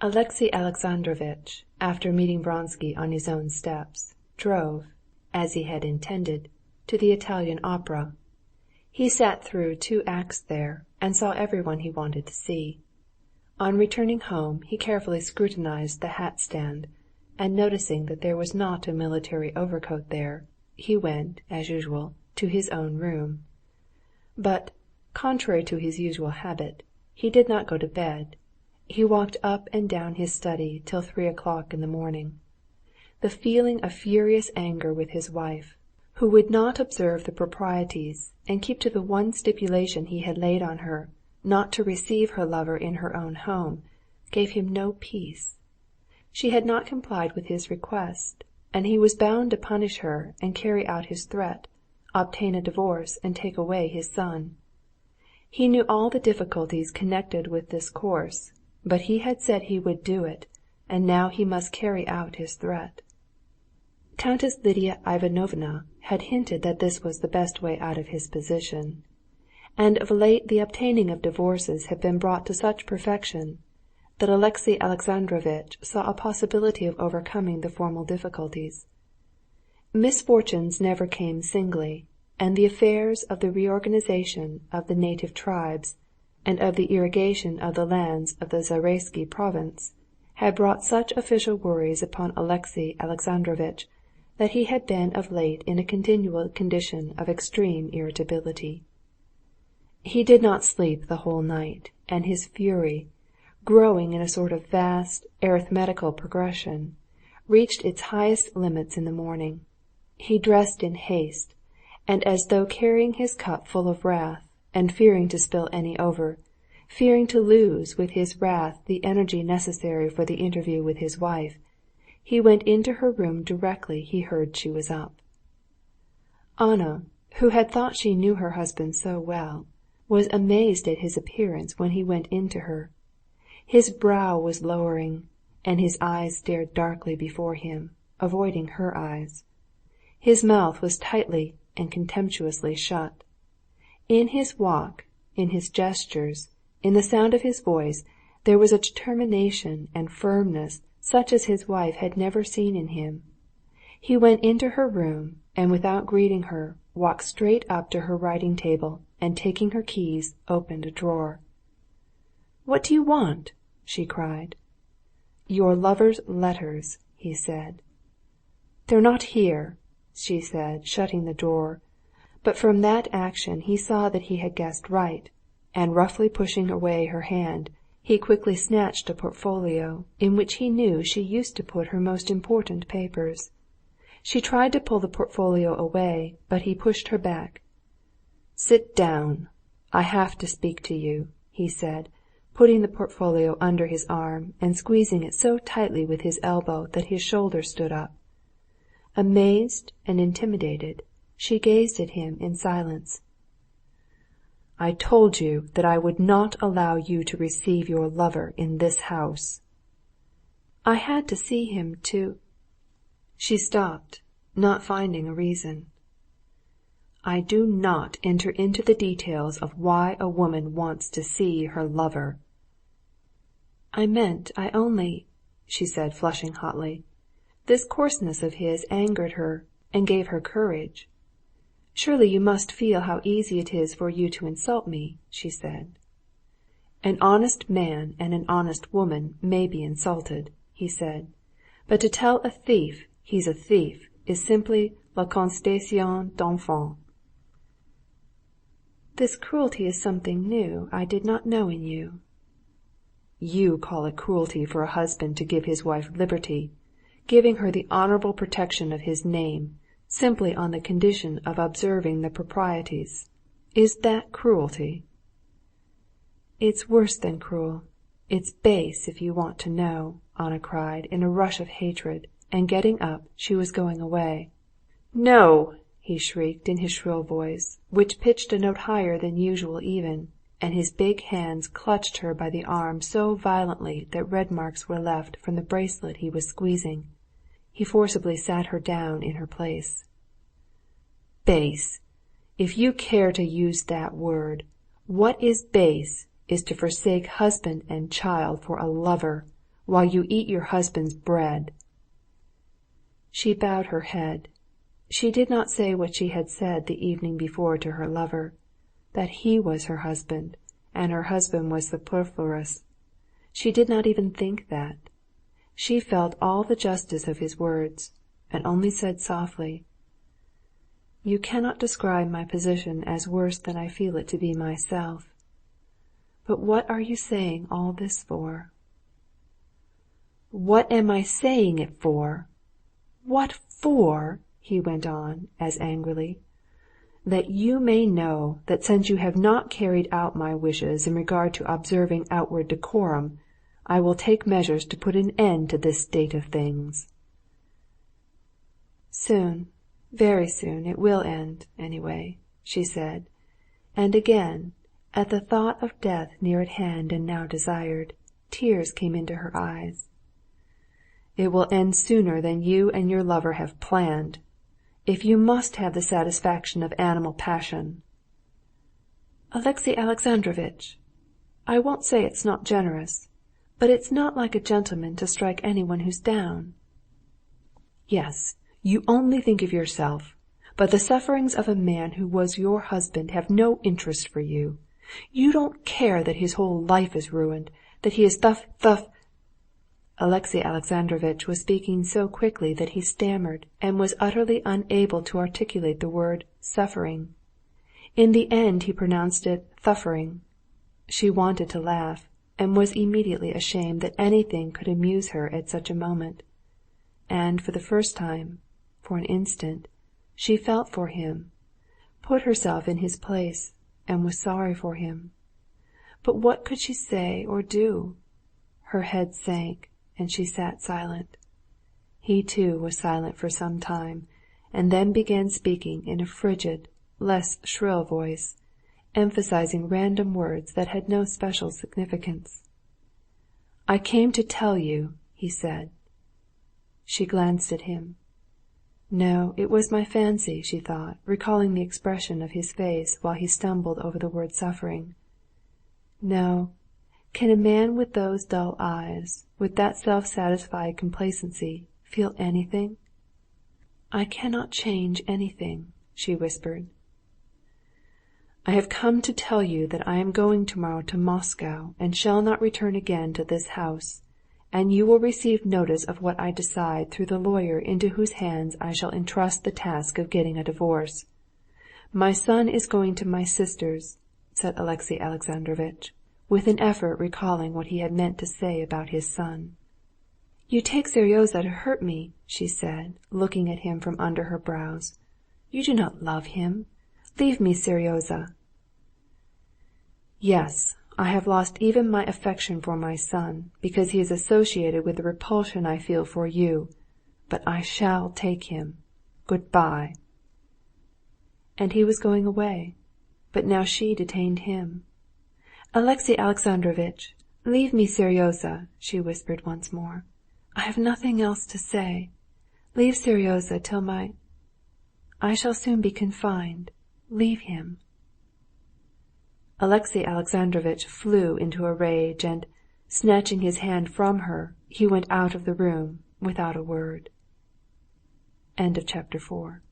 Alexey Alexandrovitch, after meeting Vronsky on his own steps, drove, as he had intended, to the Italian opera. He sat through 2 acts there, and saw everyone he wanted to see. On returning home he carefully scrutinized the hat stand, and noticing that there was not a military overcoat there, he went, as usual, to his own room. But, contrary to his usual habit, he did not go to bed. He walked up and down his study till 3 o'clock in the morning. The feeling of furious anger with his wife, who would not observe the proprieties and keep to the one stipulation he had laid on her, not to receive her lover in her own home, gave him no peace. She had not complied with his request, and he was bound to punish her and carry out his threat, obtain a divorce and take away his son. He knew all the difficulties connected with this course, but he had said he would do it, and now he must carry out his threat. Countess Lidia Ivanovna had hinted that this was the best way out of his position, and of late the obtaining of divorces had been brought to such perfection that Alexey Alexandrovitch saw a possibility of overcoming the formal difficulties. Misfortunes never came singly, and the affairs of the reorganization of the native tribes and of the irrigation of the lands of the Zaraisky province had brought such official worries upon Alexey Alexandrovitch that he had been of late in a continual condition of extreme irritability. He did not sleep the whole night, and his fury, growing in a sort of vast arithmetical progression, reached its highest limits in the morning. He dressed in haste, and as though carrying his cup full of wrath, and fearing to spill any over, fearing to lose with his wrath the energy necessary for the interview with his wife, he went into her room directly he heard she was up. Anna, who had thought she knew her husband so well, was amazed at his appearance when he went in to her. His brow was lowering, and his eyes stared darkly before him, avoiding her eyes. His mouth was tightly and contemptuously shut. In his walk, in his gestures, in the sound of his voice, there was a determination and firmness such as his wife had never seen in him. He went into her room, and without greeting her, walked straight up to her writing table, and taking her keys, opened a drawer. "What do you want?" she cried. "Your lover's letters," he said. "They're not here," she said, shutting the drawer. But from that action he saw that he had guessed right, and roughly pushing away her hand, he quickly snatched a portfolio in which he knew she used to put her most important papers. She tried to pull the portfolio away, but he pushed her back. "Sit down. I have to speak to you," he said, putting the portfolio under his arm and squeezing it so tightly with his elbow that his shoulder stood up. Amazed and intimidated, she gazed at him in silence. "I told you that I would not allow you to receive your lover in this house." "I had to see him to—" She stopped, not finding a reason. "I do not enter into the details of why a woman wants to see her lover." "I only—" she said, flushing hotly. This coarseness of his angered her and gave her courage. "Surely you must feel how easy it is for you to insult me," she said. "An honest man and an honest woman may be insulted," he said. "But to tell a thief he's a thief is simply la constatation d'enfant." "This cruelty is something new I did not know in you." "You call it cruelty for a husband to give his wife liberty, giving her the honorable protection of his name, simply on the condition of observing the proprieties. Is that cruelty?" "It's worse than cruel. It's base, if you want to know," Anna cried in a rush of hatred, and getting up, she was going away. "No!" he shrieked in his shrill voice, which pitched a note higher than usual even, and his big hands clutched her by the arm so violently that red marks were left from the bracelet he was squeezing. He forcibly sat her down in her place. "Base! If you care to use that word, what is base is to forsake husband and child for a lover, while you eat your husband's bread." She bowed her head. She did not say what she had said the evening before to her lover, that he was her husband, and her husband was superfluous. She did not even think that. She felt all the justice of his words, and only said softly, "You cannot describe my position as worse than I feel it to be myself. But what are you saying all this for?" "What am I saying it for? What for?" he went on, as angrily. "That you may know that since you have not carried out my wishes in regard to observing outward decorum, I will take measures to put an end to this state of things." "Soon, very soon, it will end, anyway," she said, and again, at the thought of death near at hand and now desired, tears came into her eyes. "It will end sooner than you and your lover have planned, if you must have the satisfaction of animal passion." "Alexey Alexandrovitch, I won't say it's not generous, but it's not like a gentleman to strike anyone who's down." "Yes, you only think of yourself, but the sufferings of a man who was your husband have no interest for you. You don't care that his whole life is ruined, that he is Alexey Alexandrovitch was speaking so quickly that he stammered and was utterly unable to articulate the word suffering. In the end he pronounced it thuffering. She wanted to laugh, and was immediately ashamed that anything could amuse her at such a moment. And for the first time, for an instant, she felt for him, put herself in his place, and was sorry for him. But what could she say or do? Her head sank, and she sat silent. He too was silent for some time, and then began speaking in a frigid, less shrill voice, emphasizing random words that had no special significance. "I came to tell you," he said. She glanced at him. No, it was my fancy, she thought, recalling the expression of his face while he stumbled over the word suffering. No, can a man with those dull eyes, with that self-satisfied complacency, feel anything? "I cannot change anything," she whispered. "I have come to tell you that I am going tomorrow to Moscow and shall not return again to this house, and you will receive notice of what I decide through the lawyer into whose hands I shall entrust the task of getting a divorce. My son is going to my sister's," said Alexey Alexandrovitch, with an effort recalling what he had meant to say about his son. "You take Seryozha to hurt me," she said, looking at him from under her brows. "You do not love him. Leave me Seryozha." "Yes, I have lost even my affection for my son, because he is associated with the repulsion I feel for you, but I shall take him. Good-bye." And he was going away, but now she detained him. "Alexey Alexandrovitch, leave me Seryozha," she whispered once more. "I have nothing else to say. Leave Seryozha till I shall soon be confined. Leave him." Alexey Alexandrovitch flew into a rage, and, snatching his hand from her, he went out of the room without a word. Chapter 4